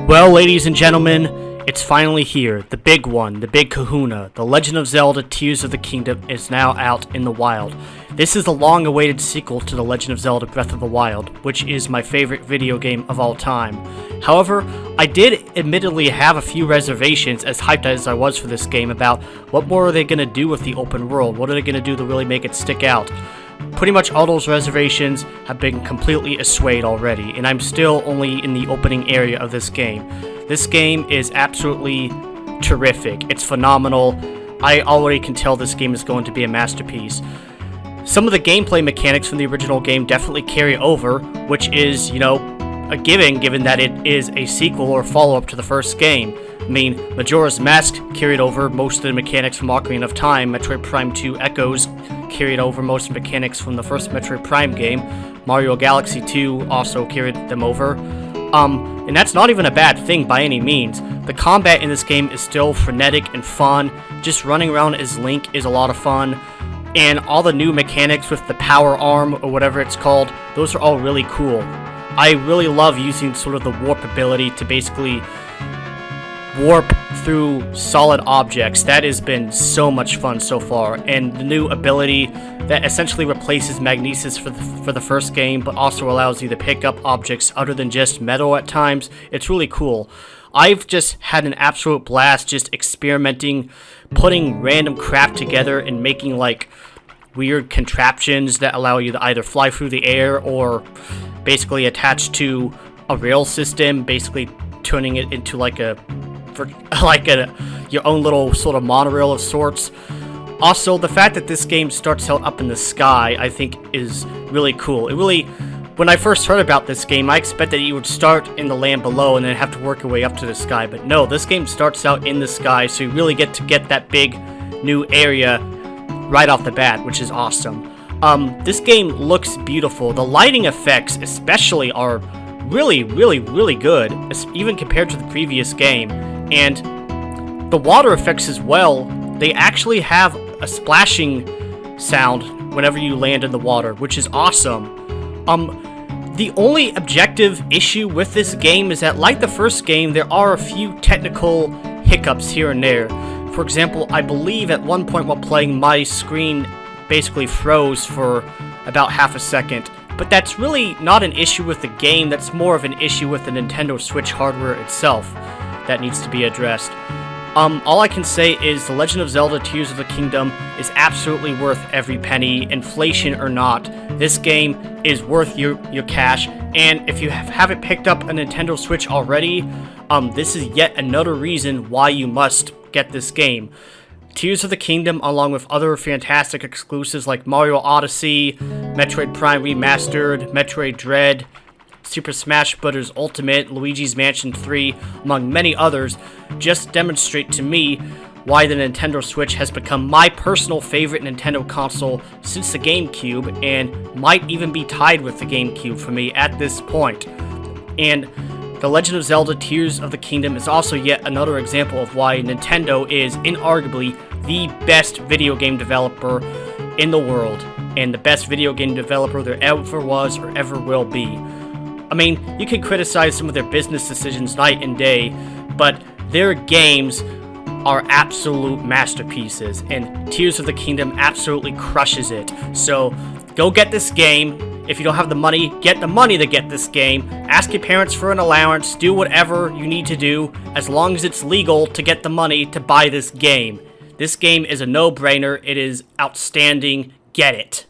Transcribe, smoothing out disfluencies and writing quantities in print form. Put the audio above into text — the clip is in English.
Well, ladies and gentlemen, it's finally here. The big one, the big kahuna. The Legend of Zelda Tears of the Kingdom is now out in the wild. This is the long-awaited sequel to The Legend of Zelda Breath of the Wild, which is my favorite video game of all time. However, I did admittedly have a few reservations, as hyped as I was for this game, about what more are they going to do with the open world? What are they going to do to really make it stick out? Pretty much all those reservations have been completely assuaged already, and I'm still only in the opening area of this game. This game is absolutely terrific. It's phenomenal. I already can tell this game is going to be a masterpiece. Some of the gameplay mechanics from the original game definitely carry over, which is, a given that it is a sequel or follow-up to the first game. I mean, Majora's Mask carried over most of the mechanics from Ocarina of Time, Metroid Prime 2 Echoes carried over most mechanics from the first Metroid Prime game, Mario Galaxy 2 also carried them over, and that's not even a bad thing by any means. The combat in this game is still frenetic and fun. Just running around as Link is a lot of fun, and all the new mechanics with the power arm or whatever it's called, those are all really cool. I really love using sort of the warp ability to basically warp through solid objects. That has been so much fun so far, and the new ability that essentially replaces magnesis for the first game, but also allows you to pick up objects other than just metal at times. It's really cool. I've just had an absolute blast just experimenting, putting random crap together and making like weird contraptions that allow you to either fly through the air or basically attach to a rail system, basically turning it into your own little sort of monorail of sorts. Also, the fact that this game starts out up in the sky, I think, is really cool. When I first heard about this game, I expected you would start in the land below and then have to work your way up to the sky. But no, this game starts out in the sky, so you really get to get that big new area right off the bat, which is awesome. This game looks beautiful. The lighting effects especially are really, really, really good, even compared to the previous game. And the water effects as well, they actually have a splashing sound whenever you land in the water, which is awesome. The only objective issue with this game is that, like the first game, there are a few technical hiccups here and there. For example, I believe at one point while playing, my screen basically froze for about half a second. But that's really not an issue with the game, that's more of an issue with the Nintendo Switch hardware itself that needs to be addressed. All I can say is The Legend of Zelda Tears of the Kingdom is absolutely worth every penny, inflation or not. This game is worth your cash, and if you haven't picked up a Nintendo Switch already, this is yet another reason why you must get this game. Tears of the Kingdom, along with other fantastic exclusives like Mario Odyssey, Metroid Prime Remastered, Metroid Dread, Super Smash Bros. Ultimate, Luigi's Mansion 3, among many others, just demonstrate to me why the Nintendo Switch has become my personal favorite Nintendo console since the GameCube, and might even be tied with the GameCube for me at this point. And The Legend of Zelda Tears of the Kingdom is also yet another example of why Nintendo is inarguably the best video game developer in the world, and the best video game developer there ever was or ever will be. I mean, you can criticize some of their business decisions night and day, but their games are absolute masterpieces, and Tears of the Kingdom absolutely crushes it. So, go get this game. If you don't have the money, get the money to get this game. Ask your parents for an allowance. Do whatever you need to do, as long as it's legal to get the money to buy this game. This game is a no-brainer. It is outstanding. Get it.